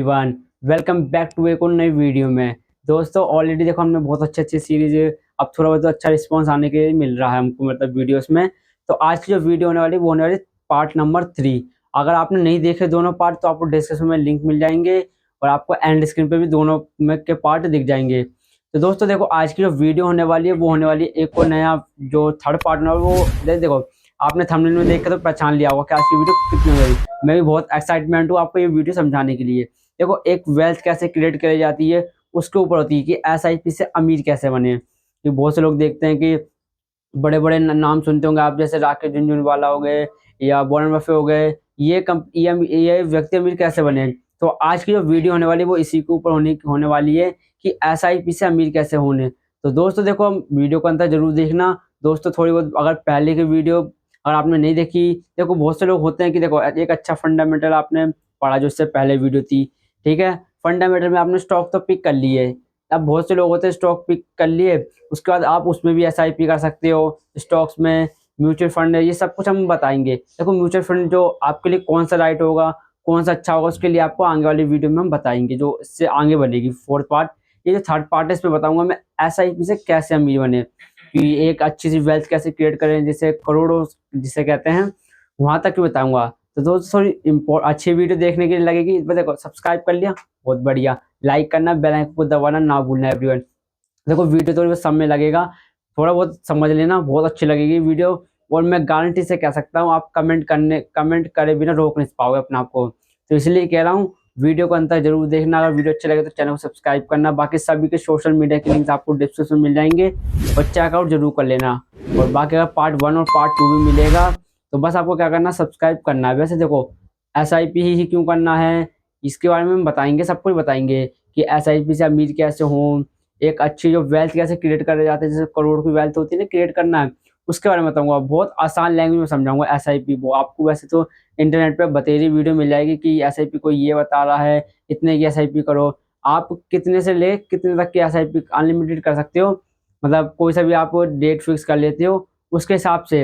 Everyone, welcome back to एक और नई वीडियो में। दोस्तों ऑलरेडी देखो हमने बहुत अच्छी सीरीज, अब थोड़ा बहुत अच्छा रिस्पांस आने के लिए मिल रहा है हमको, मतलब वीडियोस में। तो आज की जो वीडियो होने वाली वो होने वाली पार्ट नंबर 3। अगर आपने नहीं देखे दोनों पार्ट तो आपको डिस्क्रिप्शन में लिंक मिल जाएंगे और आपको एंड स्क्रीन पे भी दोनों में के पार्ट दिख जाएंगे। तो दोस्तों देखो आज की जो वीडियो होने वाली है वो होने वाली है एक और नया जो थर्ड पार्ट होना है वो देखो आपने थंबनेल में देख के तो पहचान लिया होगा कि आज की वीडियो कितनी होने वाली है। मैं भी बहुत एक्साइटमेंट हूँ आपको ये वीडियो समझाने के लिए। देखो एक वेल्थ कैसे क्रिएट करी जाती है उसके ऊपर होती है कि एसआईपी से अमीर कैसे बने। कि बहुत से लोग देखते हैं कि बड़े बड़े नाम सुनते होंगे आप, जैसे राकेश झुनझुनवाला हो गए या वॉरेन बफे हो गए। ये व्यक्ति अमीर कैसे बने। तो आज की जो वीडियो होने वाली है वो इसी के ऊपर होने वाली है कि एसआईपी से अमीर कैसे होने। तो दोस्तों देखो वीडियो को अंतर जरूर देखना। दोस्तों थोड़ी बहुत अगर पहले की वीडियो अगर आपने नहीं देखी, देखो बहुत से लोग होते हैं कि देखो एक अच्छा फंडामेंटल आपने पढ़ा जो इससे पहले वीडियो थी, ठीक है। फंडामेंटल में आपने स्टॉक तो पिक कर लिए। अब बहुत से लोग होते हैं स्टॉक पिक कर लिए, उसके बाद आप उसमें भी एसआईपी कर सकते हो। स्टॉक्स में म्यूचुअल फंड है, ये सब कुछ हम बताएंगे। देखो म्यूचुअल फंड जो आपके लिए कौन सा राइट होगा, कौन सा अच्छा होगा, उसके लिए आपको आगे वाली वीडियो में हम बताएंगे जो इससे आगे बनेगी फोर्थ पार्ट। ये जो थर्ड पार्ट है इसमें बताऊंगा मैं एसआईपी से कैसे अमीर बने, कि एक अच्छी सी वेल्थ कैसे क्रिएट करें जिसे करोड़ों जिसे कहते हैं, वहां तक भी बताऊंगा। तो दोस्तों थोड़ी अच्छी वीडियो देखने के लिए लगेगी। देखो सब्सक्राइब कर लिया, बहुत बढ़िया। लाइक करना, बेल आइकन को दबाना ना भूलना एवरीवन। देखो वीडियो थोड़ी बहुत समय लगेगा, थोड़ा बहुत समझ लेना, बहुत अच्छी लगेगी वीडियो। और मैं गारंटी से कह सकता हूँ आप कमेंट करे बिना रोक नहीं पाओगे अपने आप को। तो इसलिए कह रहा हूँ वीडियो को अंत तक जरूर देखना। अगर वीडियो अच्छे लगे तो चैनल को सब्सक्राइब करना। बाकी सभी के सोशल मीडिया के लिंक्स आपको डिस्क्रिप्शन में मिल जाएंगे और चेकआउट जरूर कर लेना। और बाकी अगर पार्ट 1 और पार्ट 2 भी मिलेगा तो बस आपको क्या करना, सब्सक्राइब करना है। वैसे देखो एसआईपी ही क्यों करना है इसके बारे में हम बताएंगे, सब कुछ बताएंगे कि एसआईपी से अमीर कैसे हों, एक अच्छी जो वेल्थ कैसे क्रिएट करे जाते हैं, जैसे करोड़ की वेल्थ होती है ना क्रिएट करना है, उसके बारे में बताऊंगा। बहुत आसान लैंग्वेज में समझाऊंगा एसआईपी वो आपको। वैसे तो इंटरनेट पे बतेरी वीडियो मिल जाएगी कि एसआईपी को ये बता रहा है, इतने की एसआईपी करो। आप कितने से ले कितने तक की एसआईपी अनलिमिटेड कर सकते हो, मतलब कोई सा भी आप डेट फिक्स कर लेते हो, उसके हिसाब से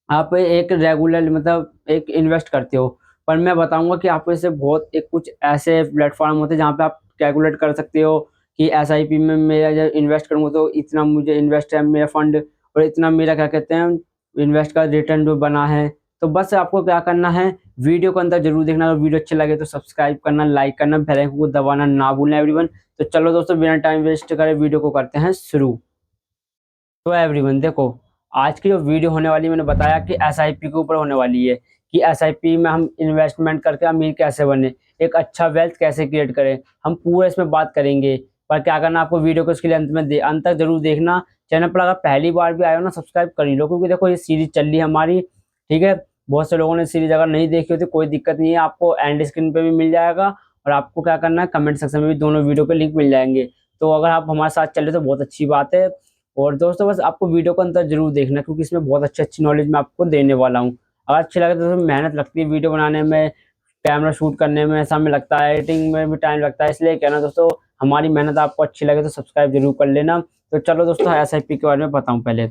आप एक रेगुलर मतलब एक इन्वेस्ट करते हो। पर मैं बताऊंगा कि आपको इससे बहुत एक कुछ ऐसे प्लेटफॉर्म होते हैं जहाँ पे आप कैलकुलेट कर सकते हो कि एसआईपी में मेरा जब इन्वेस्ट करूंगा तो इतना मुझे इन्वेस्ट है मेरा फंड, और इतना मेरा क्या कहते हैं इन्वेस्ट का रिटर्न जो बना है। तो बस आपको क्या करना है, वीडियो को अंदर जरूर देखना। अगर वीडियो अच्छे लगे तो सब्सक्राइब करना, लाइक करना, बेल आइकन को दबाना ना भूलना एवरीवन। तो चलो दोस्तों बिना टाइम वेस्ट करे वीडियो को करते हैं शुरू। तो एवरीवन देखो आज की जो वीडियो होने वाली है, मैंने बताया कि एसआईपी के ऊपर होने वाली है कि एसआईपी में हम इन्वेस्टमेंट करके अमीर कैसे बने, एक अच्छा वेल्थ कैसे क्रिएट करें, हम पूरा इसमें बात करेंगे। पर क्या करना आपको वीडियो को इसके लिए अंत तक जरूर देखना। चैनल पर अगर पहली बार भी आए हो ना सब्सक्राइब कर लो, क्योंकि देखो ये सीरीज चल रही है हमारी, ठीक है। बहुत से लोगों ने सीरीज अगर नहीं देखी होती कोई दिक्कत नहीं है, आपको एंड स्क्रीन पे भी मिल जाएगा और आपको क्या करना है कमेंट सेक्शन में भी दोनों वीडियो के लिंक मिल जाएंगे। तो अगर आप हमारे साथ चल रहे तो बहुत अच्छी बात है। और दोस्तों बस आपको वीडियो को अंतर जरूर देखना क्योंकि इसमें बहुत अच्छी अच्छी नॉलेज मैं आपको देने वाला हूँ। अगर अच्छी लगे तो मेहनत लगती है वीडियो बनाने में, कैमरा शूट करने में समय लगता है, एडिटिंग में भी टाइम लगता है। इसलिए कहना दोस्तों हमारी मेहनत आपको अच्छी लगे तो सब्सक्राइब जरूर कर लेना। तो चलो दोस्तों एसआईपी के बारे में बताऊँ पहले।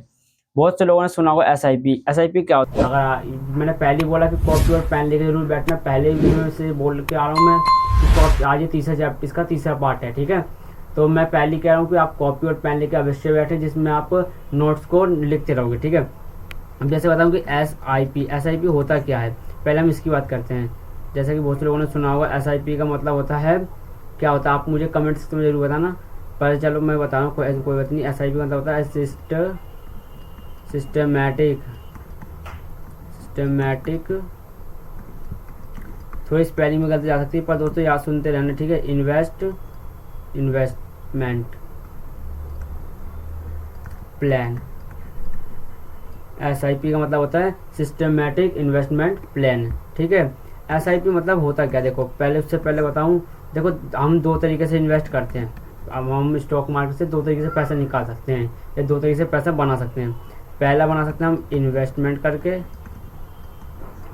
बहुत से लोगों ने सुना होगा एसआईपी। एसआईपी क्या होता है, अगर मैंने पहले बोला कि कॉपी और पेन लेके जरूर बैठना, पहले वीडियो से बोल के आ रहा हूँ मैं। आज ये तीसरा चैप्टर इसका तीसरा पार्ट है, ठीक है। तो मैं पहले कह रहा हूँ कि आप कॉपी और पेन लेके अवश्य बैठे जिसमें आप नोट्स को लिखते रहोगे, ठीक है। अब जैसे बताऊँ कि एसआईपी होता क्या है, पहले हम इसकी बात करते हैं। जैसे कि बहुत से लोगों ने सुना होगा एसआईपी का मतलब होता है क्या होता है, आप मुझे कमेंट सेक्शन में जरूर बताना। पर चलो मैं बता रहा हूँ, कोई बात नहीं। एसआईपी का मतलब होता है सिस्टमैटिक, थोड़ी स्पेलिंग में गलती जा सकती है पर दोस्तों याद सुनते रहना, ठीक है। इन्वेस्टमेंट प्लान, एसआईपी का मतलब होता है सिस्टमैटिक इन्वेस्टमेंट प्लान, ठीक है। एसआईपी मतलब होता क्या, देखो पहले उससे पहले बताऊं। देखो हम दो तरीके से इन्वेस्ट करते हैं। अब हम स्टॉक मार्केट से दो तरीके से पैसा निकाल सकते हैं या दो तरीके से पैसा बना सकते हैं। पहला बना सकते हैं हम इन्वेस्टमेंट करके,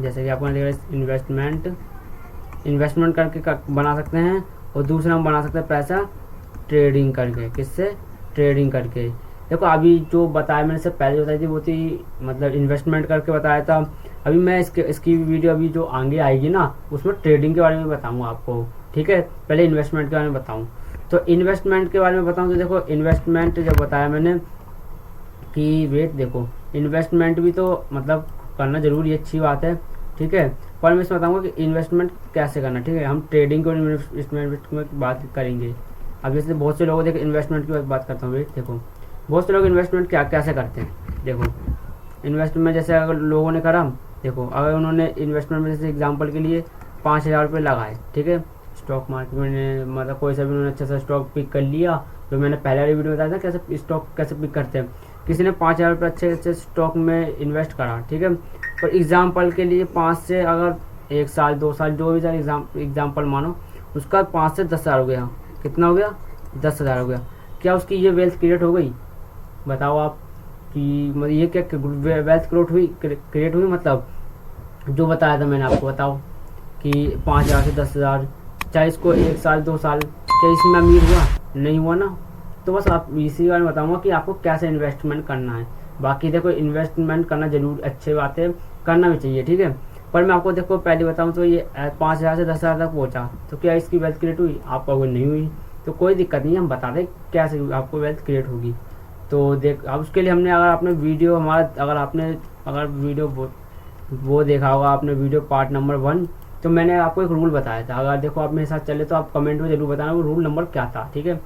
जैसे कि आपको इन्वेस्टमेंट करके बना सकते हैं। और दूसरा हम बना सकते हैं पैसा ट्रेडिंग करके। किससे? ट्रेडिंग करके। देखो अभी जो बताया मैंने से पहले बताई थी वो थी मतलब इन्वेस्टमेंट करके बताया था। अभी मैं इसकी वीडियो अभी जो आगे आएगी ना उसमें ट्रेडिंग के बारे में बताऊंगा आपको। ठीक है, पहले इन्वेस्टमेंट के बारे में बताऊँ। तो इन्वेस्टमेंट के बारे में बताऊँ तो देखो, इन्वेस्टमेंट जब बताया मैंने कि वेट देखो, इन्वेस्टमेंट भी तो मतलब करना ज़रूरी है, अच्छी बात है, ठीक है। पर मैं इसमें बताऊँगा कि इन्वेस्टमेंट कैसे करना, ठीक है। हम ट्रेडिंग को इन्वेस्टमेंट की बात करेंगे। अब जैसे बहुत से लोग देखो, इन्वेस्टमेंट की बात करता हूँ, वेट देखो, बहुत से लोग इन्वेस्टमेंट क्या कैसे करते हैं। देखो, इन्वेस्टमेंट जैसे अगर लोगों ने करा, देखो अगर उन्होंने इन्वेस्टमेंट में जैसे एग्जांपल के लिए 5,000 रुपये लगाए, ठीक है, स्टॉक मार्केट में, मतलब कोई सा भी उन्होंने अच्छा सा स्टॉक पिक कर लिया, जो मैंने पहले वाली वीडियो बताया था कैसे स्टॉक कैसे पिक करते हैं। किसी ने 5,000 रुपये अच्छे अच्छे स्टॉक में इन्वेस्ट करा, ठीक है। और एग्जाम्पल के लिए 5 से अगर 1 साल 2 साल जो भी एग्जाम्पल मानो, उसका 5 से 10,000 हो गया, कितना हो गया, 10,000 हो गया। क्या उसकी ये वेल्थ क्रिएट हो गई, बताओ आप कि मतलब ये क्या वेल्थ क्रिएट हुई मतलब जो बताया था मैंने आपको, बताओ कि 5,000 से 10,000, चाहे इसको 1 साल 2 साल, क्या इसमें अमीर हुआ, नहीं हुआ ना। तो बस आप इसी बारे में बताऊंगा कि आपको कैसे इन्वेस्टमेंट करना है। बाकी देखो, इन्वेस्टमेंट करना जरूर अच्छी बात है, करना भी चाहिए, ठीक है। पर मैं आपको देखो पहले बताऊं तो ये 5,000 से 10,000 तक पहुंचा, तो क्या इसकी वेल्थ क्रिएट हुई, आपको अगर नहीं हुई तो कोई दिक्कत नहीं, हम बता दें कैसे आपको वेल्थ क्रिएट होगी। तो देख, अब उसके लिए हमने, अगर आपने वीडियो हमारा, अगर वीडियो वो देखा होगा आपने, वीडियो पार्ट नंबर 1, तो मैंने आपको एक रूल बताया था। अगर देखो आप मेरे साथ चले तो आप कमेंट में जरूर बताना वो रूल नंबर क्या था, ठीक है।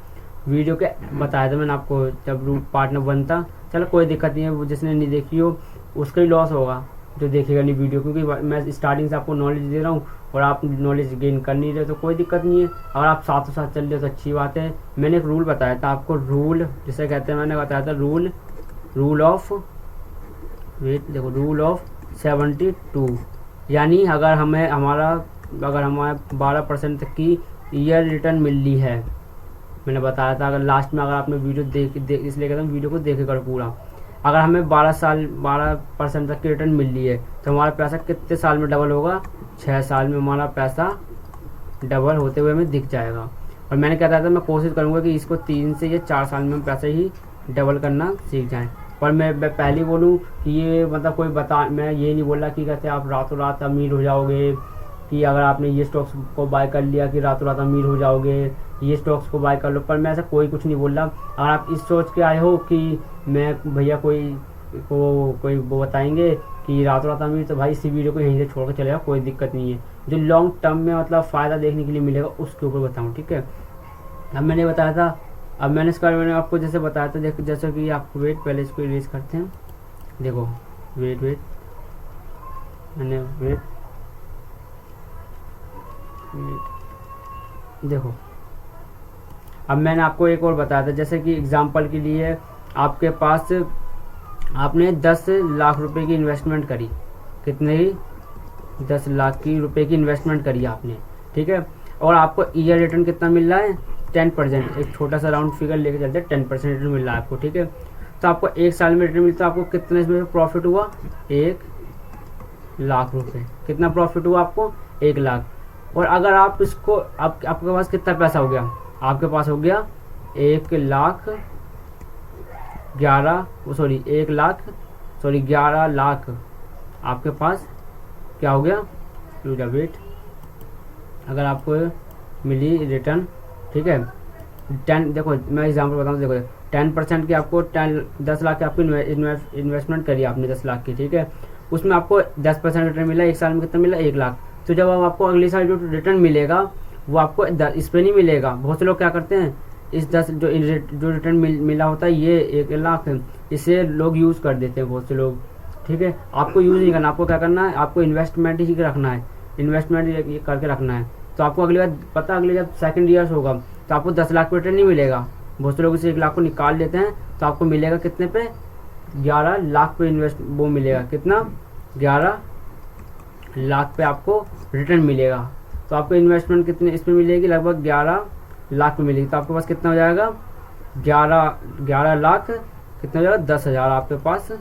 वीडियो के बताया था मैंने आपको जब रूल पार्ट नंबर 1 था। चलो कोई दिक्कत नहीं है, वो जिसने नहीं देखी हो उसका ही लॉस होगा जो देखेगा नहीं वीडियो, क्योंकि मैं स्टार्टिंग से आपको नॉलेज दे रहा हूँ और आप नॉलेज गेन कर नहीं रहे, तो कोई दिक्कत नहीं है। अगर आप साथों साथ चल रहे हो तो अच्छी बात है। मैंने एक रूल बताया था आपको, रूल जिसे कहते हैं, मैंने बताया था रूल ऑफ, वेट देखो, रूल ऑफ 72। यानी अगर हमें 12% तक की ईयर रिटर्न मिल रही है, मैंने बताया था, अगर लास्ट में अगर आपने वीडियो इसलिए कहता हूँ वीडियो को देखे कर पूरा, अगर हमें 12% तक की रिटर्न मिल रही है तो हमारा पैसा कितने साल में डबल होगा, 6 साल में हमारा पैसा डबल होते हुए हमें दिख जाएगा। और मैंने कहता था मैं कोशिश करूँगा कि इसको 3 से या 4 साल में हम पैसे ही डबल करना सीख जाएँ। पर मैं पहले बोलूँ कि ये मतलब मैं ये नहीं बोल रहा कि कहते आप रातों रात अमीर हो जाओगे, कि अगर आपने ये स्टॉक्स को बाय कर लिया कि रातों रात अमीर हो जाओगे, ये स्टॉक्स को बाय कर लो। पर मैं ऐसा कोई कुछ नहीं बोल रहा। अगर आप इस सोच के आए हो कि मैं भैया कोई वो बताएंगे कि रातों रात अमीर, तो भाई इसी वीडियो को यहीं से छोड़ कर चलेगा, कोई दिक्कत नहीं है। जो लॉन्ग टर्म में मतलब फ़ायदा देखने के लिए मिलेगा उसके ऊपर बताऊँ, ठीक है। अब मैंने बताया था, अब मैंने इसका मैंने आपको जैसे बताया था, देखो जैसे कि आपको वेट, पहले इसको इरेज करते हैं, देखो वेट मैंने वेट देखो, अब मैंने आपको एक और बताया था, जैसे कि एग्जांपल के लिए आपके पास, आपने 10 लाख रुपए की इन्वेस्टमेंट करी, कितने ही 10 लाख की रुपए की इन्वेस्टमेंट करी आपने, ठीक है। और आपको ईयर रिटर्न कितना मिल रहा है, 10%, एक छोटा सा राउंड फिगर लेके चलते हैं, 10% रिटर्न मिल रहा है आपको, ठीक है। तो आपको 1 साल में रिटर्न मिलता है, आपको कितने इसमें प्रॉफिट हुआ, 1 लाख रुपए। कितना प्रॉफिट हुआ आपको, 1 लाख। और अगर आप इसको, आपके पास कितना पैसा हो गया, आपके पास हो गया 11 लाख आपके पास क्या हो गया, वेट, अगर आपको मिली रिटर्न, ठीक है, 10, देखो मैं एग्जांपल बताऊँ, देखो 10% की आपको 10 लाख की आपको इन्वेस्टमेंट करी आपने 10 लाख की, ठीक है। उसमें आपको 10% रिटर्न मिला, 1 साल में कितना मिला, 1 लाख। तो जब अब आपको अगले साल जो रिटर्न मिलेगा वो आपको इस पर नहीं मिलेगा। बहुत से लोग क्या करते हैं, इस 10 जो रिटर्न मिला होता है, ये 1 लाख, इसे लोग यूज़ कर देते हैं बहुत से लोग, ठीक है। आपको यूज़ नहीं करना, आपको क्या करना है, आपको इन्वेस्टमेंट ही रखना है, इन्वेस्टमेंट करके रखना है। तो आपको अगली बार पता, अगले जब सेकंड ईयर्स होगा तो आपको 10 लाख पे रिटर्न नहीं मिलेगा। बहुत से लोग इसे 1 लाख को निकाल लेते हैं, तो आपको मिलेगा कितने पे, 11 लाख पे वो मिलेगा, कितना, 11 लाख पे आपको रिटर्न मिलेगा। तो आपको इन्वेस्टमेंट कितने इसमें मिलेगी, लगभग 11 लाख पे मिलेगी। तो आपके पास कितना हो जाएगा, 11 लाख कितना हो जाएगा, 10,000 आपके पास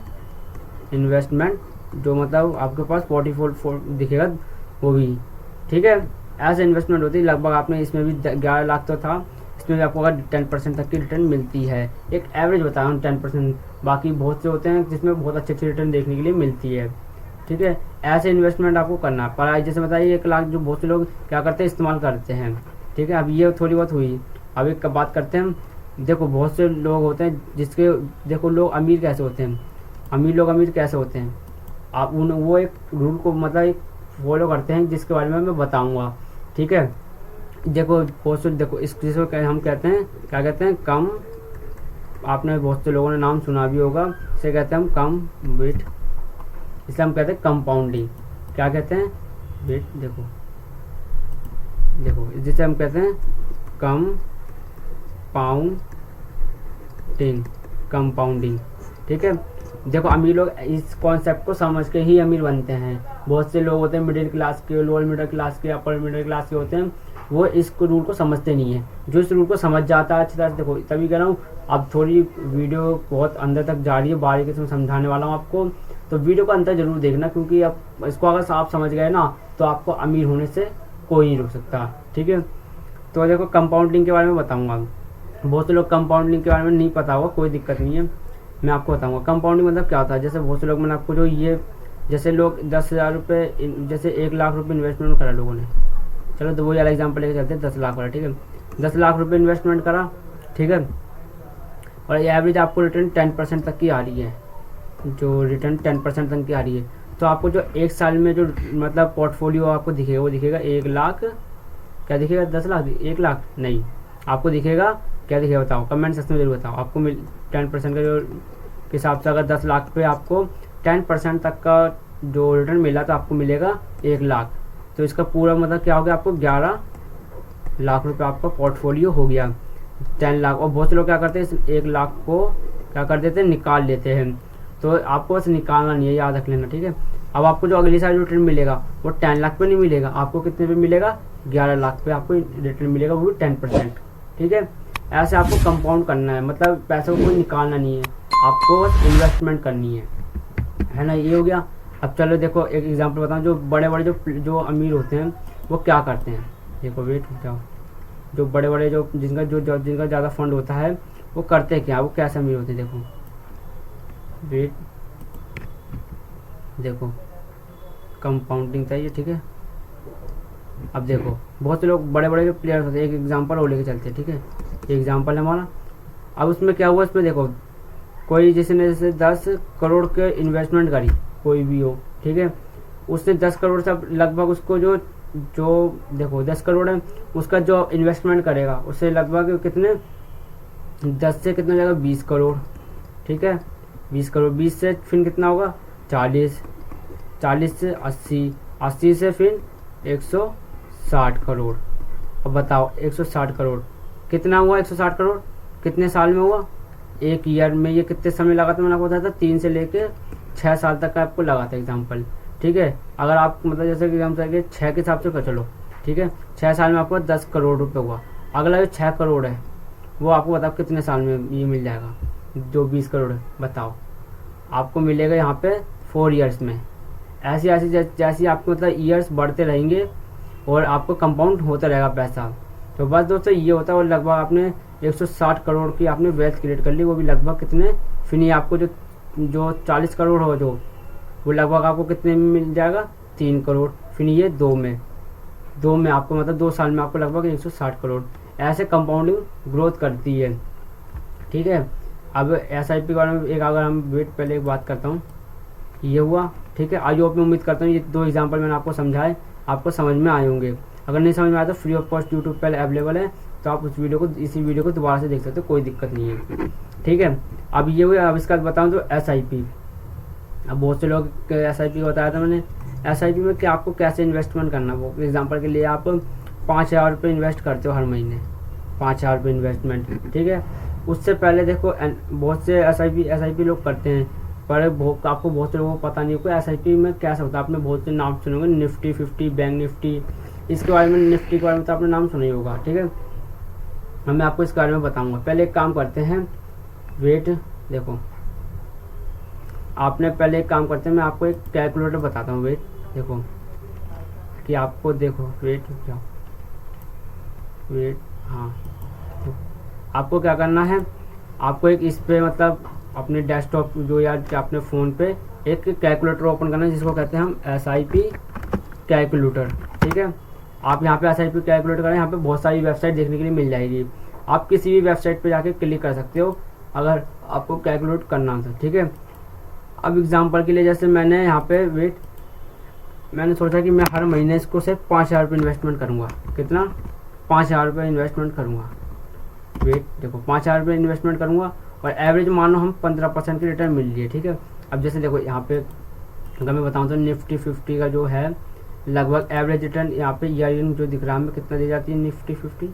इन्वेस्टमेंट, जो मतलब आपके पास 44 दिखेगा वो भी, ठीक है। ऐसे इन्वेस्टमेंट होती है लगभग, आपने इसमें भी 11 लाख तो था, इसमें भी आपको अगर 10% तक की रिटर्न मिलती है। एक एवरेज बताया हूँ 10%, बाकी बहुत से होते हैं जिसमें बहुत अच्छी रिटर्न देखने के लिए मिलती है, ठीक है। ऐसे इन्वेस्टमेंट आपको करना है। पर जैसे बताइए 1 लाख जो बहुत से लोग क्या करते हैं, इस्तेमाल करते हैं, ठीक है। अब ये थोड़ी बहुत हुई। अब एक बात करते हैं हम। देखो बहुत से लोग होते हैं जिसके, देखो लोग अमीर कैसे होते हैं, अमीर कैसे होते हैं, आप उन वो एक रूल को मतलब एक फॉलो करते हैं जिसके बारे में मैं बताऊंगा, ठीक है। देखो बहुत से, देखो इस जिसको हम कहते हैं, क्या कहते हैं, कम, आपने बहुत से लोगों ने नाम सुना भी होगा, इसे कहते हैं हम कम वेट, इसे हम कहते हैं कंपाउंडिंग। क्या कहते हैं, वेट, देखो देखो जिसे हम कहते हैं कंपाउंडिंग, ठीक है। देखो अमीर लोग इस कॉन्सेप्ट को समझ के ही अमीर बनते हैं। बहुत से लोग होते हैं मिडिल क्लास के, लोअर मिडिल क्लास के, अपर मिडिल क्लास के होते हैं, वो इस रूल को समझते नहीं है। जो इस रूल को समझ जाता है अच्छी तरह से, देखो तभी कह रहा हूँ, अब थोड़ी वीडियो बहुत अंदर तक जा रही है, बारीकी से समझाने वाला हूँ आपको, तो वीडियो को अंतर जरूर देखना, क्योंकि अब इसको अगर आप समझ गए ना तो आपको अमीर होने से कोई नहीं रोक सकता, ठीक है। तो देखो कंपाउंडिंग के बारे में बताऊंगा। बहुत से लोग कंपाउंडिंग के बारे में नहीं पता होगा, कोई दिक्कत नहीं है, मैं आपको बताऊंगा कंपाउंडिंग मतलब क्या होता है। जैसे बहुत से लोग, मैंने आपको जो ये, जैसे लोग 10,000 रुपये, जैसे 1,00,000 रुपये इन्वेस्टमेंट करा लोगों ने, चलो तो वही वाला एग्जाम्पल लेके चलते हैं, 10 लाख वाला, ठीक है। 10 लाख रुपये इन्वेस्टमेंट करा, ठीक है, और एवरेज आपको रिटर्न 10% तक की आ रही है, जो रिटर्न 10% तक की आ रही है। तो आपको जो एक साल में जो मतलब पोर्टफोलियो आपको दिखेगा, वो दिखेगा 1,00,000, क्या दिखेगा, 10 लाख, 1,00,000 नहीं, आपको दिखेगा, क्या दिखेगा बताओ, कमेंट सेक्शन में जरूर बताओ। आपको 10% का जो के हिसाब से, अगर 10 लाख पे आपको 10% तक का जो रिटर्न मिला तो आपको मिलेगा 1,00,000। तो इसका पूरा मतलब क्या हो गया, आपको 11 लाख रुपए आपका पोर्टफोलियो हो गया, 10 लाख। और बहुत से लोग क्या करते हैं, इस 1,00,000 को क्या कर देते हैं, निकाल लेते हैं। तो आपको बस निकालना नहीं है, याद रख लेना, ठीक है। अब आपको जो अगली साल रिटर्न मिलेगा वो 10 लाख पे नहीं मिलेगा, आपको कितने पे मिलेगा, 11 लाख पे आपको रिटर्न मिलेगा, वो भी 10%, ठीक है। ऐसे आपको कंपाउंड करना है, मतलब पैसों को निकालना नहीं है, आपको बस इन्वेस्टमेंट करनी है ना। ये हो गया। अब चलो देखो एक एग्जांपल बताऊं, जो बड़े बड़े जो अमीर होते हैं वो क्या करते हैं, देखो वेट जाओ, जो बड़े बड़े जो जिनका ज़्यादा फंड होता है वो करते क्या, वो कैसे अमीर होते हैं, देखो वेट, देखो कंपाउंडिंग चाहिए, ठीक है। अब देखो बहुत से लोग बड़े बड़े जो प्लेयर्स होते हैं, एक एग्जांपल और लेके चलते हैं, ठीक है, ये एग्जांपल है हमारा। अब उसमें क्या हुआ, इसमें देखो कोई जिसने जैसे 10 करोड़ के इन्वेस्टमेंट करी, कोई भी हो, ठीक है, उसने 10 करोड़ से लगभग उसको जो देखो 10 करोड़ है, उसका जो इन्वेस्टमेंट करेगा उससे लगभग कितने, 10 से कितना जाएगा, 20 करोड़, ठीक है, 20 करोड़, 20 से फिर कितना होगा, 40, 40 से 80, 80 से फिर 160 करोड़। अब बताओ 160 करोड़ कितना हुआ, 160 करोड़ कितने साल में हुआ, एक ईयर में। ये कितने समय लगा था, मैंने आपको बताया था 3 से लेके 6 साल तक का आपको लगा था एग्जाम्पल, ठीक है। अगर आप मतलब जैसे कि एग्जाम्पल के 6 के हिसाब से चलो, ठीक है, 6 साल में आपको 10 करोड़ रुपए हुआ। अगला जो 6 करोड़ है वो आपको बताओ कितने साल में ये मिल जाएगा, जो 20 करोड़ है, बताओ आपको मिलेगा यहाँ पे 4 ईयर्स में। ऐसी ऐसी जैसी आपको मतलब ईयर्स बढ़ते रहेंगे और आपको कंपाउंड होता रहेगा पैसा। तो बस दोस्तों ये होता है, और लगभग आपने 160 करोड़ की आपने वेल्थ क्रिएट कर ली, वो भी लगभग कितने, फिर ये आपको जो 40 करोड़ हो जो, वो लगभग आपको कितने में मिल जाएगा, 3 करोड़, फिर ये 2 में आपको मतलब 2 साल में आपको लगभग 160 करोड़। ऐसे कंपाउंडिंग ग्रोथ करती है, ठीक है। अब SIP के बारे में एक अगर हम वेट पहले एक बात करता हूँ, ये हुआ, ठीक है। आई होप मैं उम्मीद करता हूँ ये 2 एग्जाम्पल मैंने आपको समझाए, आपको समझ में आए होंगे। अगर नहीं समझ में आया तो फ्री ऑफ कॉस्ट यूट्यूब पर अवेलेबल है, तो आप इसी वीडियो को दोबारा से देख सकते हो, कोई दिक्कत नहीं है, ठीक है। अब ये हुआ। अब इसका बताऊँ तो SIP। अब बहुत से लोग SIP बताया था मैंने, SIP में क्या आपको कैसे इन्वेस्टमेंट करना। वो एग्जांपल के लिए आप 5,000 रुपये इन्वेस्ट करते हो हर महीने, 5,000 रुपये इन्वेस्टमेंट, ठीक है। उससे पहले देखो बहुत से SIP लोग करते हैं, पर आपको बहुत से लोगों को पता नहीं होगा SIP में कैसा होता है। आपने बहुत से नाम सुने होंगे, निफ्टी 50, बैंक निफ्टी, इसके बारे में, निफ्टी के बारे में तो आपने नाम सुना ही होगा, ठीक है। अब मैं आपको इसके बारे में बताऊंगा। पहले एक काम करते हैं, वेट देखो, आपने पहले एक काम करते हैं, मैं आपको एक कैलकुलेटर बताता हूँ, वेट देखो कि आपको देखो, वेट जाओ, वेट, हाँ, आपको क्या करना है, आपको एक इस पे मतलब अपने डेस्कटॉप जो या अपने फ़ोन पे एक कैलकुलेटर ओपन करना है, जिसको कहते हैं हम SIP कैलकुलेटर, ठीक है। आप यहाँ पे SIP कैलकुलेट करें, यहाँ पे बहुत सारी वेबसाइट देखने के लिए मिल जाएगी। आप किसी भी वेबसाइट पे जाके क्लिक कर सकते हो अगर आपको कैलकुलेट करना हो तो, ठीक है। अब एग्जांपल के लिए जैसे मैंने यहाँ पे मैंने सोचा कि मैं हर महीने इसको सिर्फ 5,000 रुपये इन्वेस्टमेंट करूँगा। कितना? 5,000 रुपये इन्वेस्टमेंट करूँगा। देखो 5,000 रुपये इन्वेस्टमेंट करूँगा और एवरेज मानो हम 15% की रिटर्न मिल रही है, ठीक है। अब जैसे देखो यहाँ पे अगर मैं बताऊँ तो निफ्टी 50 का जो है लगभग एवरेज रिटर्न यहाँ पे ईयर जो दिख रहा है हमें कितना दी जाती है, निफ्टी 50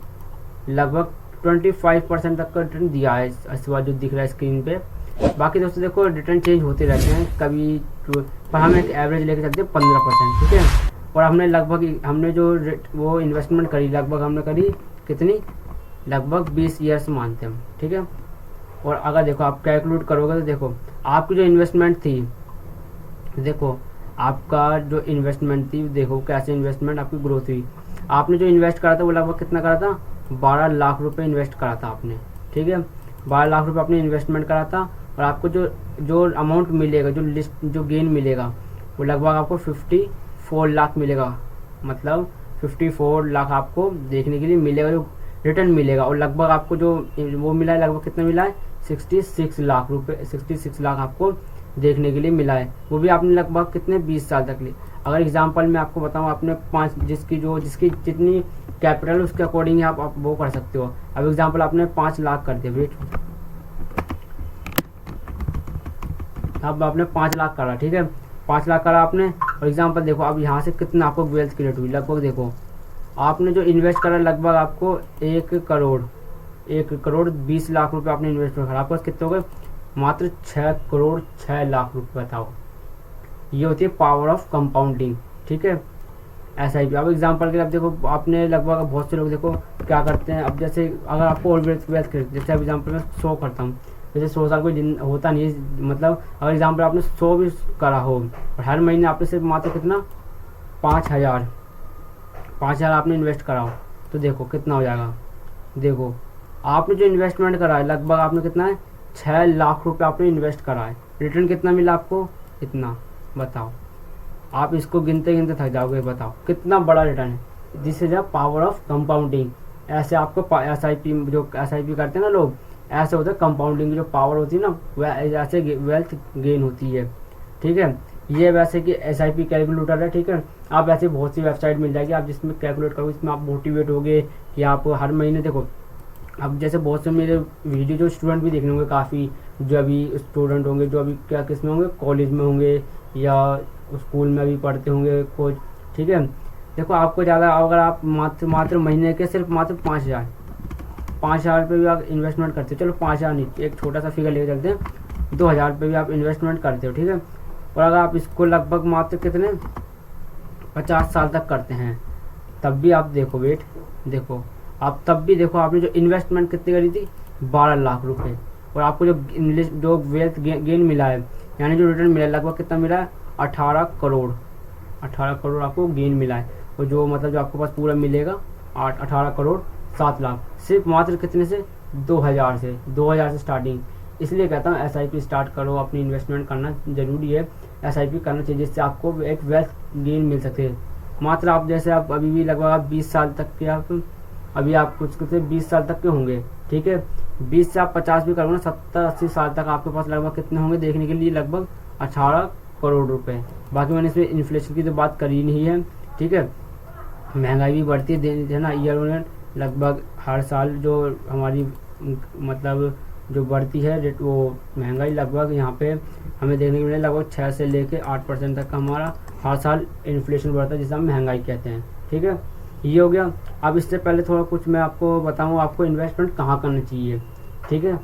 लगभग 25% तक का रिटर्न दिया है इस बार जो दिख रहा है स्क्रीन पे। बाकी दोस्तों देखो रिटर्न चेंज होते रहते हैं कभी, पर हम एक एवरेज लेके चलते हैं 15%, ठीक है। और हमने जो वो इन्वेस्टमेंट करी लगभग हमने करी कितनी, लगभग 20 ईयर्स मानते हैं हम, ठीक है। और अगर देखो आप कैलकुलेट करोगे तो देखो आपकी जो इन्वेस्टमेंट थी, देखो आपका जो इन्वेस्टमेंट थी, देखो कैसे इन्वेस्टमेंट आपकी ग्रोथ हुई। आपने जो इन्वेस्ट करा था वो लगभग कितना करा था, 12 लाख रुपए इन्वेस्ट करा था आपने, ठीक है। 12 लाख रुपए आपने इन्वेस्टमेंट करा था और आपको जो अमाउंट मिलेगा, जो गेन मिलेगा वो लगभग आपको 54 लाख मिलेगा। मतलब 54 लाख आपको देखने के लिए मिलेगा, जो रिटर्न मिलेगा। और लगभग आपको जो वो मिला है, लगभग कितना मिला है, 66 लाख रुपए, 66 लाख आपको देखने के लिए मिला है। वो भी आपने लगभग कितने, 20 साल तक लिए। अगर एग्जांपल मैं आपको बताऊं, आपने 5 जिसकी जितनी कैपिटल उसके अकॉर्डिंग आप वो कर सकते हो। अब एग्जांपल आपने 5 लाख कर दिया, वेट, अब आपने 5 लाख करा, ठीक है। 5 लाख करा आपने और एग्जांपल देखो अब यहाँ से कितना आपको वेल्थ क्रिएट हुई। लगभग देखो आपने जो इन्वेस्ट करा लगभग आपको 1 करोड़ 20 लाख रुपए आपने इन्वेस्ट करा, आपके पास कितने हो गए, मात्र 6 करोड़ 6 लाख रुपए। बताओ, ये होती है पावर ऑफ कंपाउंडिंग, ठीक है। SIP अब एग्जांपल के लिए अब देखो आपने लगभग बहुत से लोग देखो क्या करते हैं। अब जैसे अगर आपको और वेल्थ जैसे एग्जांपल में 100 करता हूँ, जैसे 100 साल कोई होता नहीं है, मतलब अगर एग्जांपल आपने 100 भी करा हो और हर महीने आपने सिर्फ मात्र कितना 5,000 आपने इन्वेस्ट करा हो, तो देखो कितना हो जाएगा। देखो आपने जो इन्वेस्टमेंट करा है लगभग आपने कितना है, 6 लाख रुपए आपने इन्वेस्ट करा है, रिटर्न कितना मिला आपको, इतना। बताओ, आप इसको गिनते गिनते थक जाओगे। बताओ कितना बड़ा रिटर्न है। This is a power of compounding. ऐसे आपको SIP जो SIP करते हैं ना लोग, ऐसे होता है कंपाउंडिंग की जो पावर होती है ना, वह ऐसे वेल्थ गेन होती है, ठीक है। ये वैसे कि SIP कैलकुलेटर है, ठीक है। आप ऐसे बहुत सी वेबसाइट मिल जाएगी, आप जिसमें कैलकुलेट करोगे, इसमें आप मोटिवेट होगे कि आप हर महीने देखो। अब जैसे बहुत से मेरे वीडियो जो स्टूडेंट भी देखने होंगे, काफ़ी जो अभी स्टूडेंट होंगे, जो अभी क्या किस में होंगे, कॉलेज में होंगे या स्कूल में अभी पढ़ते होंगे कोच, ठीक है। देखो आपको ज़्यादा, अगर आप मात्र महीने के सिर्फ मात्र 5,000 रुपये भी आप इन्वेस्टमेंट करते हो, चलो 5,000 नहीं, एक छोटा सा फिगर लेके चलते हैं, 2,000 रुपये भी आप इन्वेस्टमेंट करते हो, ठीक है। और अगर आप इसको लगभग मात्र कितने 50 साल तक करते हैं, तब भी आप देखो, वेट देखो आप, तब भी देखो आपने जो इन्वेस्टमेंट कितनी करी थी, 12 लाख रुपए, और आपको जो वेल्थ गेन मिला है, यानी जो रिटर्न मिला है लगभग कितना मिला है, 18 करोड़ आपको गेन मिला है। और जो मतलब जो आपके पास पूरा मिलेगा 18 करोड़ 7 लाख, सिर्फ मात्र कितने से, 2,000 से स्टार्टिंग। इसलिए कहता हूँ SIP स्टार्ट करो, अपनी इन्वेस्टमेंट करना जरूरी है, SIP करना चाहिए, जिससे आपको एक वेल्थ गेन मिल सके। मात्र आप जैसे आप अभी भी लगभग आप 20 साल तक के, आप अभी आप कुछ 20 साल तक के होंगे, ठीक है। 20 से आप 50 भी करोगे ना, 70-80 साल तक आपके पास लगभग कितने होंगे देखने के लिए, लगभग 18 करोड़ रुपए। बाकी मैंने इसमें इन्फ्लेशन की तो बात करी नहीं है, ठीक है। महंगाई भी बढ़ती है ना, ईयर ऑन ईयर लगभग हर साल जो हमारी मतलब जो बढ़ती है रेट, वो महंगाई लगभग यहाँ पे हमें देखने को मिले, लगभग 6 से लेके 8% तक का हमारा हर साल इन्फ्लेशन बढ़ता है, जिसे हम महंगाई कहते हैं, ठीक है। ये हो गया। अब इससे पहले थोड़ा कुछ मैं आपको बताऊँ, आपको इन्वेस्टमेंट कहाँ करना चाहिए, ठीक है।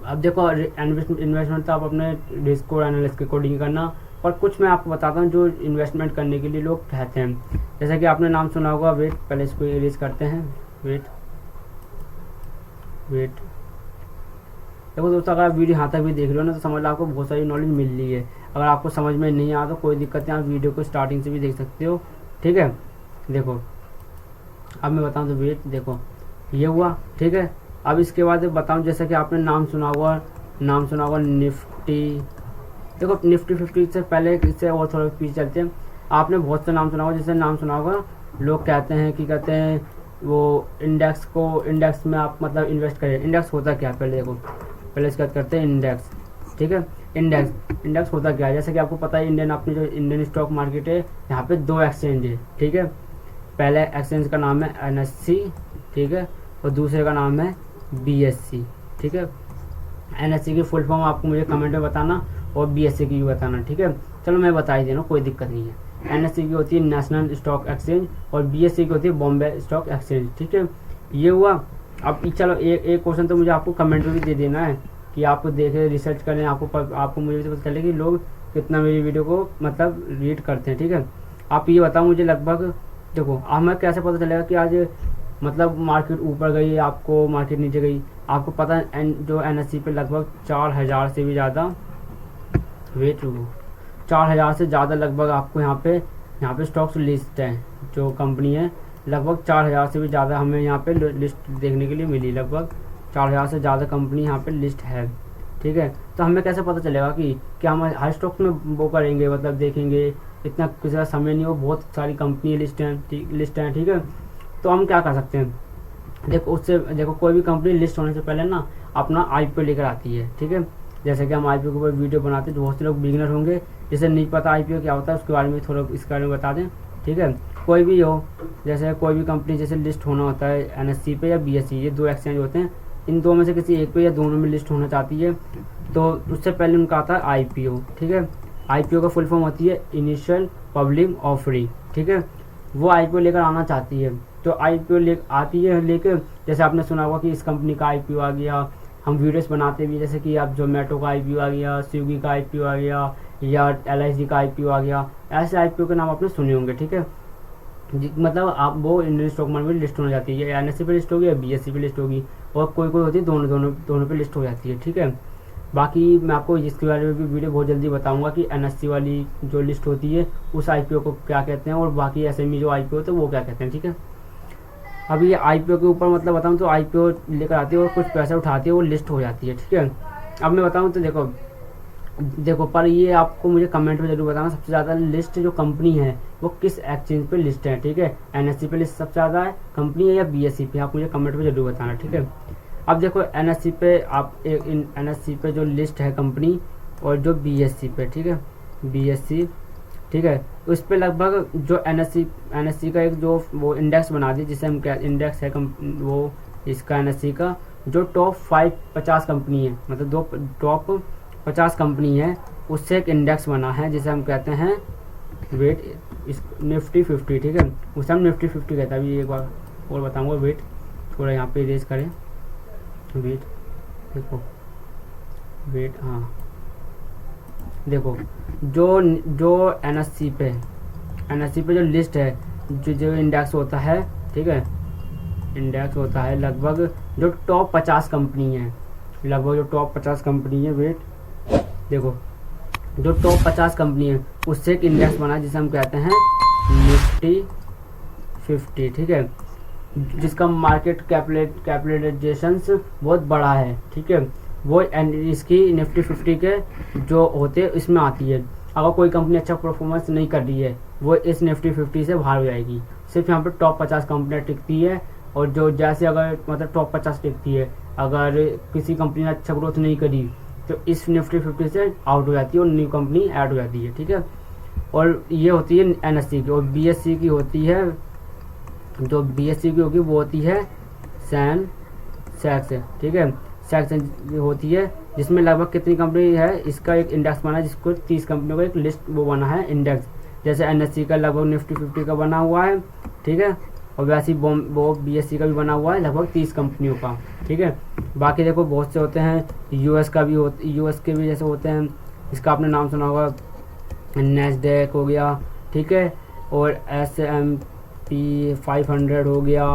अब देखो इन्वेस्टमेंट तो आप अपने रिस्क और एनालिसिस के अकॉर्डिंग करना, और कुछ मैं आपको बताता हूँ जो इन्वेस्टमेंट करने के लिए लोग कहते हैं। जैसा कि आपने नाम सुना होगा, वेट पहले इसको इरेज करते हैं, वेट देखो दोस्तों, अगर आप वीडियो यहाँ तक भी देख रहे हो ना, तो समझ लो आपको बहुत सारी नॉलेज मिल रही है। अगर आपको समझ में नहीं आया तो कोई दिक्कत नहीं, आप वीडियो को स्टार्टिंग से भी देख सकते हो, ठीक है। देखो अब मैं बताऊँ तो वेट देखो ये हुआ, ठीक है। अब इसके बाद बताऊँ, जैसा कि आपने नाम सुना होगा निफ्टी। देखो निफ्टी 50 से पहले इससे और थोड़ा पीछे चलते हैं, आपने बहुत से नाम सुना होगा, जैसे नाम सुना होगा लोग कहते हैं कि कहते हैं वो इंडेक्स में आप मतलब इन्वेस्ट करें। इंडेक्स होता क्या है पहले देखो, पहले इसका करते हैं इंडेक्स। ठीक है, इंडेक्स होता क्या है, जैसे कि आपको पता है अपनी जो इंडियन स्टॉक मार्केट है, यहाँ पे 2 एक्सचेंज है। ठीक है, पहले एक्सचेंज का नाम है NSE, ठीक है, और दूसरे का नाम है BSE। ठीक है, NSE की फुल फॉर्म आपको मुझे कमेंट में बताना और BSE की भी बताना। ठीक है, चलो मैं बता ही देना, कोई दिक्कत नहीं है। NSE की होती है नेशनल स्टॉक एक्सचेंज और BSE की होती है बॉम्बे स्टॉक एक्सचेंज। ठीक है, ये हुआ। अब चलो एक क्वेश्चन तो मुझे आपको कमेंट में भी दे देना है कि आप देखें, रिसर्च करें, आपको मुझे भी पता चले कि लोग कितना मेरी वीडियो को मतलब रीड करते हैं। ठीक है, आप ये बताओ मुझे लगभग, देखो हमें कैसे पता चलेगा कि आज मतलब मार्केट ऊपर गई, आपको मार्केट नीचे गई। आपको पता है जो NSE पे लगभग 4000 से भी ज़्यादा, वेट रुको, 4000 से ज़्यादा लगभग आपको यहाँ पे स्टॉक्स लिस्ट हैं, जो कंपनी है लगभग 4000 से भी ज़्यादा हमें यहाँ पे लिस्ट देखने के लिए मिली। लगभग 4000 से ज़्यादा कंपनी यहाँ पे लिस्ट है। ठीक है, तो हमें कैसे पता चलेगा कि क्या हम हर स्टॉक्स में वो करेंगे, मतलब देखेंगे, इतना किसी का समय नहीं हो, बहुत सारी कंपनी लिस्ट हैं। ठीक है, तो हम क्या कर सकते हैं, देखो कोई भी कंपनी लिस्ट होने से पहले ना अपना IPO लेकर आती है। ठीक है, जैसे कि हम IPO के ऊपर वीडियो बनाते हैं, तो बहुत से लोग बिगिनर होंगे जिसे नहीं पता IPO क्या होता है, उसके बारे में थोड़ा इसके बारे में बता दें। ठीक है, कोई भी हो, जैसे कोई भी कंपनी जैसे लिस्ट होना होता है NSE पे या BSE, ये 2 एक्सचेंज होते हैं, इन दो में से किसी एक पे या दोनों में लिस्ट होना चाहती है, तो उससे पहले उनका आता है IPO। ठीक है, IPO का फुल फॉर्म होती है इनिशियल पब्लिक ऑफरिंग। ठीक है, वो IPO लेकर आना चाहती है, तो IPO आती है लेकर, जैसे आपने सुना होगा कि इस कंपनी का IPO आ गया, हम वीडियोस बनाते भी, जैसे कि आप जोमेटो का IPO आ गया, स्विगी का IPO आ गया, या LIC का IPO आ गया, ऐसे IPO के नाम आपने सुने होंगे। ठीक है, मतलब आप वो इंडियन स्टॉक मार्केट में लिस्ट हो जाती है, या NSE पे लिस्ट होगी या BSE पे लिस्ट होगी, और कोई होती है दोनों पे लिस्ट हो जाती है। ठीक है, बाकी मैं आपको इसके बारे में भी वीडियो बहुत जल्दी बताऊंगा कि NSE वाली जो लिस्ट होती है उस IPO को क्या कहते हैं, और बाकी SME जो IPO होते हैं वो क्या कहते हैं। ठीक है, अभी ये IPO के ऊपर मतलब बताऊं तो IPO लेकर आती है और कुछ पैसे उठाती है, वो लिस्ट हो जाती है। ठीक है, अब मैं बताऊं तो देखो पर ये आपको मुझे कमेंट में जरूर बताना, सबसे ज़्यादा लिस्ट जो कंपनी है वो किस एक्सचेंज पे लिस्ट है। ठीक है, NSE पे लिस्ट सबसे ज़्यादा है कंपनी है या BSE पे, आप मुझे कमेंट में जरूर बताना। ठीक है, अब देखो NSE पे NSE पे जो लिस्ट है कंपनी, और जो BSE पे, ठीक है, BSE, ठीक है, उस पे लगभग जो NSE का एक जो वो इंडेक्स बना दी, जिसे हम क्या इंडेक्स है वो इसका NSE का जो टॉप 50 कंपनी है, मतलब दो टॉप 50 कंपनी है, उससे एक इंडेक्स बना है जिसे हम कहते हैं वेट इस निफ्टी 50। ठीक है, उसे हम निफ्टी 50 कहते हैं। अभी एक बार और बताऊंगा, वेट थोड़ा यहाँ पे इरेज करें, वेट देखो, वेट हाँ देखो, जो NSE पे जो लिस्ट है, जो इंडेक्स होता है, ठीक है, इंडेक्स होता है लगभग जो टॉप 50 कंपनी है, लगभग जो टॉप 50 कंपनी है, वेट देखो, जो टॉप 50 कंपनी है उससे एक इंडेक्स बना जिसे हम कहते हैं निफ्टी 50। ठीक है, जिसका मार्केट कैपिटलाइजेशन बहुत बड़ा है। ठीक है, वो इसकी निफ्टी 50 के जो होते हैं इसमें आती है। अगर कोई कंपनी अच्छा परफॉर्मेंस नहीं कर रही है, वो इस निफ्टी 50 से बाहर हो जाएगी। सिर्फ यहाँ पर टॉप 50 कंपनियाँ टिकती है, और जो जैसे अगर मतलब टॉप 50 टिकती है, अगर किसी कंपनी ने अच्छा ग्रोथ नहीं करी तो इस निफ्टी 50 से आउट हो जाती है और न्यू कंपनी ऐड हो जाती है। ठीक है, और ये होती है NSE की, और BSE की होती है, जो BSE की होगी वो होती है सेंसेक्स। ठीक है, सेंसेक्स होती है जिसमें लगभग कितनी कंपनी है, इसका एक इंडेक्स बना है, जिसको 30 कंपनियों का एक लिस्ट वो बना है इंडेक्स, जैसे NSE का लगभग निफ्टी 50 का बना हुआ है। ठीक है, और वैसे ही वो BSE का भी बना हुआ है लगभग 30 कंपनियों का। ठीक है, बाकी देखो बहुत से होते हैं, US के भी जैसे होते हैं, इसका आपने नाम सुना होगा, NASDAQ हो गया। ठीक है, और S&P 500 हो गया,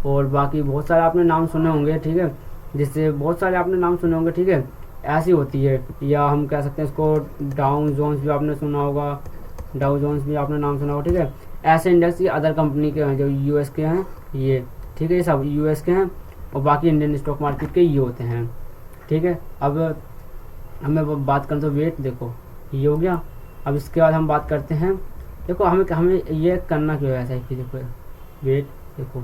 और बाकी बहुत सारे आपने नाम सुने होंगे। ठीक है, जिससे बहुत सारे आपने नाम सुने होंगे। ठीक है, ऐसी होती है, या हम कह सकते हैं इसको डाउ जोन्स भी आपने सुना होगा, डाउ जोन्स भी आपने नाम सुना होगा। ठीक है, ऐसे इंडेक्स ये अदर कंपनी के हैं, जो US के हैं ये। ठीक है, ये सब US के हैं, और बाकी इंडियन स्टॉक मार्केट के ये होते हैं। ठीक है, अब हमें बात करें तो वेट देखो ये हो गया। अब इसके बाद हम बात करते हैं देखो हमें हमें ये करना क्यों है SIP, देखो वेट, देखो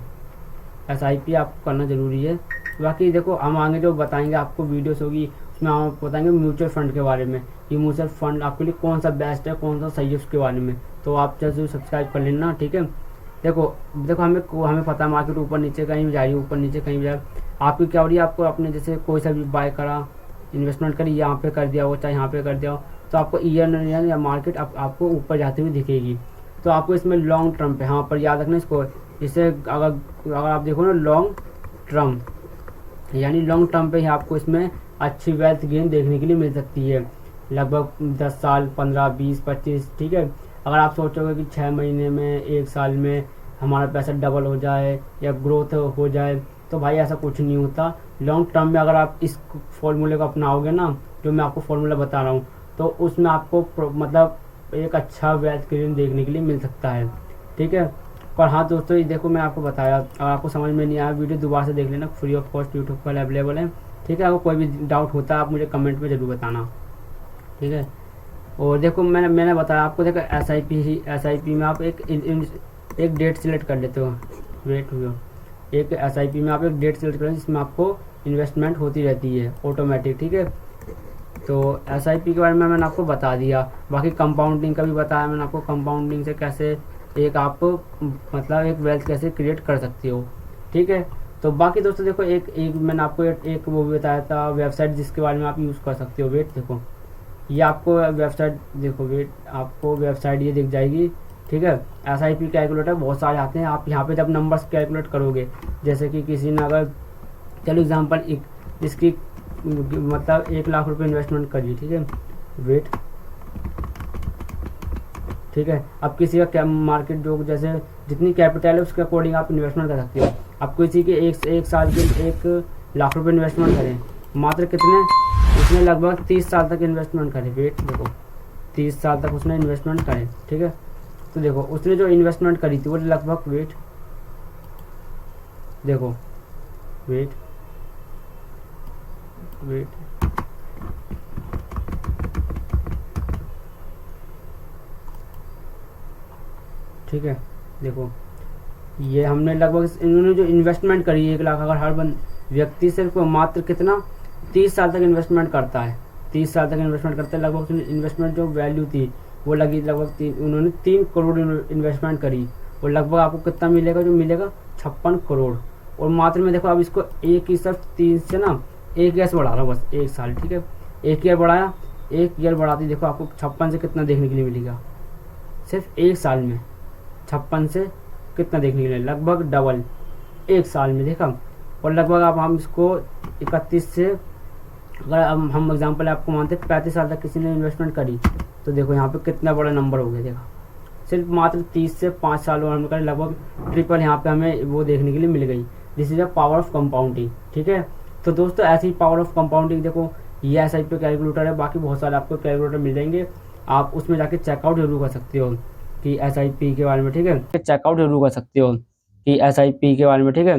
SIP आपको करना ज़रूरी है। बाकी देखो हम आगे जो बताएंगे आपको वीडियोस होगी, उसमें हम आपको बताएंगे म्यूचुअल फंड के बारे में कि म्यूचुअल फंड आपके लिए कौन सा बेस्ट है, कौन सा सही है, उसके बारे में। तो आप जैसे सब्सक्राइब कर लेना, ठीक है। देखो देखो हमें पता है मार्केट ऊपर नीचे कहीं भी जा रही है, ऊपर नीचे कहीं भी जा रही है। आपकी क्या हो रही है, आपको अपने जैसे कोई सा भी बाय करा, इन्वेस्टमेंट करी, यहाँ पे कर दिया हो चाहे यहाँ पे कर दिया हो, तो आपको ईयर या मार्केट आपको ऊपर जाती हुई दिखेगी। तो आपको इसमें लॉन्ग टर्म पे, हाँ पर याद रखना इसको, इसे अगर आप देखो ना लॉन्ग टर्म, यानी लॉन्ग टर्म पे ही आपको इसमें अच्छी वेल्थ गेन देखने के लिए मिल सकती है, लगभग 10 साल, 15, 20, 25, ठीक है। अगर आप सोचोगे कि 6 महीने में, 1 साल में हमारा पैसा डबल हो जाए या ग्रोथ हो जाए, तो भाई ऐसा कुछ नहीं होता। लॉन्ग टर्म में अगर आप इस फॉर्मूले को अपनाओगे ना, जो मैं आपको फॉर्मूला बता रहा हूँ, तो उसमें आपको मतलब एक अच्छा वेल्थ गेन देखने के लिए मिल सकता है, ठीक है। पर हाँ दोस्तों, ये देखो मैं आपको बताया, अगर आपको समझ में नहीं आया वीडियो दोबारा से देख लेना, फ्री ऑफ कॉस्ट यूट्यूब पर अवेलेबल है, ठीक है। अगर कोई भी डाउट होता है आप मुझे कमेंट में ज़रूर बताना, ठीक है। और देखो मैंने बताया आपको, देखो SIP में आप एक डेट सेलेक्ट कर लेते हो, वेट हुआ, एक SIP में आप एक डेट सेलेक्ट करें जिसमें आपको इन्वेस्टमेंट होती रहती है ऑटोमेटिक, ठीक है। तो SIP के बारे में मैंने आपको बता दिया। बाकी कंपाउंडिंग का भी बताया मैंने आपको, कंपाउंडिंग से कैसे एक आप मतलब एक वेल्थ कैसे क्रिएट कर सकते हो, ठीक है। तो बाकी दोस्तों देखो, एक मैंने आपको एक वो भी बताया था वेबसाइट जिसके बारे में आप यूज़ कर सकते हो। वेट देखो, ये आपको वेबसाइट, देखो वेट आपको वेबसाइट ये दिख जाएगी, ठीक है। SIP कैलकुलेटर बहुत सारे आते हैं, आप यहाँ पे जब नंबर्स कैलकुलेट करोगे, जैसे कि किसी ने अगर, चलो एग्जांपल इसकी मतलब 1 लाख रुपए इन्वेस्टमेंट करिए, ठीक है। वेट, ठीक है। अब किसी का मार्केट जो जैसे जितनी कैपिटल है उसके अकॉर्डिंग आप इन्वेस्टमेंट कर सकते हो। अब किसी के एक साल के 1 लाख रुपए इन्वेस्टमेंट करें, मात्र कितने, उसने लगभग 30 साल तक इन्वेस्टमेंट करे। वेट देखो, 30 साल तक उसने इन्वेस्टमेंट करे, ठीक है। तो देखो उसने जो इन्वेस्टमेंट करी थी वो लगभग, वेट देखो, वेट वेट ठीक है। देखो ये हमने लगभग, इन्होंने जो इन्वेस्टमेंट करी 1 लाख, अगर हर व्यक्ति सिर्फ मात्र कितना 30 साल तक इन्वेस्टमेंट करता है, 30 साल तक इन्वेस्टमेंट करता है, लगभग इन्वेस्टमेंट जो वैल्यू थी वो लगी लगभग उन्होंने 3 करोड़ इन्वेस्टमेंट करी, और लगभग आपको कितना मिलेगा, जो मिलेगा 56 करोड़। और मात्र में देखो, अब इसको एक ही सिर्फ 3 से ना 1 ईयर से बढ़ा रहा हूँ, बस 1 साल, ठीक है। 1 ईयर बढ़ाया, 1 ईयर बढ़ाती देखो आपको 56 से कितना देखने के लिए मिलेगा, सिर्फ 1 साल में 56 से कितना देखने के लिए, लगभग डबल 1 साल में, देखा। और लगभग आप हम इसको 31 से, अगर हम एग्जांपल आपको मानते 35 साल तक किसी ने इन्वेस्टमेंट करी, तो देखो यहाँ पे कितना बड़ा नंबर हो गया, देखा। सिर्फ मात्र 30 से 5 साल और हम करें, लगभग ट्रिपल यहाँ पे हमें वो देखने के लिए मिल गई। This is a power of compounding, ठीक है। तो दोस्तों ऐसी पावर ऑफ कंपाउंडिंग, देखो ये SIP कैलकुलेटर है, बाकी बहुत सारे आपको कैलकुलेटर मिल जाएंगे, आप उसमें जाके चेकआउट जरूर कर सकते हो कि SIP के बारे में, ठीक है। चेकआउट जरूर कर सकते हो कि SIP के बारे में, ठीक है।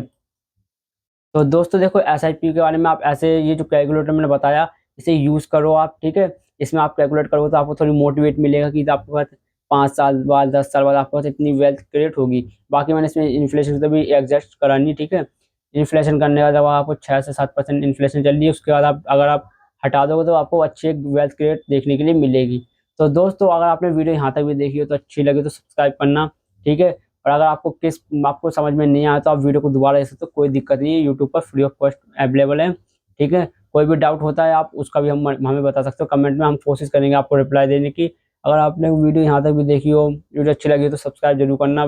तो दोस्तों देखो SIP के बारे में आप ऐसे, ये जो कैलकुलेटर मैंने बताया इसे यूज़ करो आप, ठीक है। इसमें आप कैलकुलेट करोगे तो आपको थोड़ी मोटिवेट मिलेगा कि आपके पास 5 साल बाद, 10 साल बाद आपके पास इतनी वेल्थ क्रिएट होगी। बाकी मैंने इसमें इन्फ्लेशन से भी एडजस्ट करानी, ठीक है। इन्फ्लेशन करने का जब आपको 6 से 7% इन्फ्लेशन चल रही है, उसके बाद आप अगर आप हटा दोगे तो आपको अच्छी एक वेल्थ क्रिएट देखने के लिए मिलेगी। तो दोस्तों अगर आपने वीडियो यहाँ तक भी देखी हो तो अच्छी लगी तो सब्सक्राइब करना, ठीक है। और अगर आपको समझ में नहीं आया तो आप वीडियो को दोबारा देख सकते हो, कोई दिक्कत नहीं है, यूट्यूब पर फ्री ऑफ कॉस्ट अवेलेबल है, ठीक है। कोई भी डाउट होता है आप उसका भी हमें बता सकते हो कमेंट में, हम कोशिश करेंगे आपको रिप्लाई देने की। अगर आपने वीडियो यहाँ तक भी देखी हो, वीडियो अच्छी लगी हो तो सब्सक्राइब जरूर करना,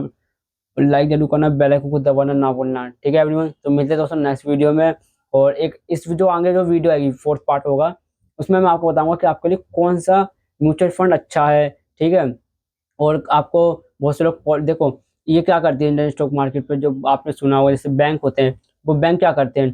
लाइक जरूर करना, बेल आइकन को दबाना ना भूलना, ठीक है एवरीवन। तो मिलते हैं दोस्तों नेक्स्ट वीडियो में, और एक इस जो आगे जो वीडियो आएगी 4th पार्ट होगा, उसमें मैं आपको बताऊंगा कि आपके लिए कौन सा म्यूचुअल फंड अच्छा है, ठीक है। और आपको बहुत से लोग देखो ये क्या करते हैं इंडियन स्टॉक मार्केट पे, जो आपने सुना होगा जैसे बैंक होते हैं, वो बैंक क्या करते हैं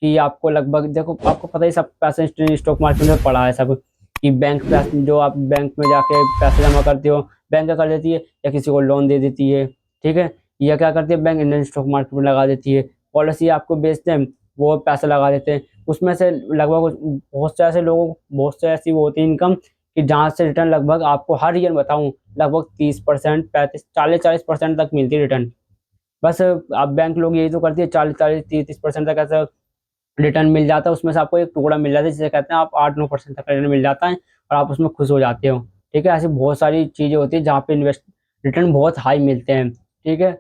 कि आपको लगभग, देखो आपको पता ही, सब पैसे स्टॉक मार्केट में पड़ा है सब, कि बैंक पैसे जो आप बैंक में जाके पैसे जमा करते हो, बैंक क्या कर देती है, या किसी को लोन दे देती है, ठीक है। या क्या करती है बैंक, इंडियन स्टॉक मार्केट में लगा देती है, पॉलिसी आपको बेचते हैं, वो पैसा लगा देते हैं, उसमें से लगभग बहुत से ऐसे लोगों, बहुत से ऐसी वो होती है इनकम कि जहाँ से रिटर्न लगभग आपको हर ईयर बताऊँ लगभग 30%, 35, 40-40% तक मिलती है रिटर्न। बस अब बैंक लोग यही तो करती है, 40-40, 30-30% तक ऐसा रिटर्न मिल जाता है, उसमें से आपको एक टुकड़ा मिल जाता है, जिसे कहते हैं आप 8-9% तक रिटर्न मिल जाता है और आप उसमें खुश हो जाते हो। ठीक है? ऐसी बहुत सारी चीज़ें होती हैं जहाँ पे रिटर्न बहुत हाई मिलते हैं। ठीक है?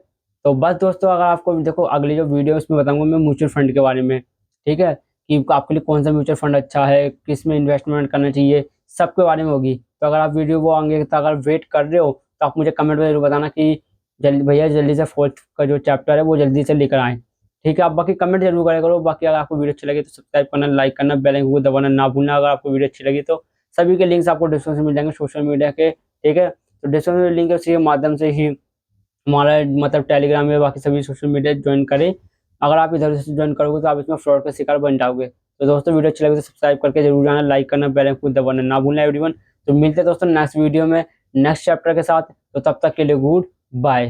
तो बस दोस्तों, अगर आपको देखो अगली जो वीडियो है उसमें बताऊँगा मैं म्यूचुअल फंड के बारे में। ठीक है? कि आपके लिए कौन-सा म्यूचुअल फंड अच्छा है, किसमें इन्वेस्टमेंट करना चाहिए, सबके बारे में होगी। तो अगर आप वीडियो वो आगे तक अगर वेट कर रहे हो तो आप मुझे कमेंट में ज़रूर बताना कि भैया जल्दी से 4th का जो चैप्टर है वो जल्दी से लेकर आएँ। ठीक है? आप बाकी कमेंट ज़रूर करा करो। बाकी अगर आपको वीडियो अच्छी लगी तो सब्सक्राइब करना, लाइक करना, बेल आइकन को दबाना ना भूलना। अगर आपको वीडियो अच्छी लगी तो सभी के लिंक्स आपको डिस्क्रिप्शन में मिल जाएँगे सोशल मीडिया के। ठीक है? तो डिस्क्रिप्शन में लिंक है, उसी के माध्यम से ही हमारा मतलब टेलीग्राम या बाकी सभी सोशल मीडिया जॉइन करें। अगर आप इधर से जॉइन करोगे तो आप इसमें फ्रॉड का शिकार बन जाओगे। तो दोस्तों, वीडियो अच्छी लगी तो सब्सक्राइब करके ज़रूर जाना, लाइक करना, बेल आइकन को दबाना ना भूलना एवरीवन। तो मिलते हैं दोस्तों नेक्स्ट वीडियो में नेक्स्ट चैप्टर के साथ। तो तब तक के लिए गुड बाय।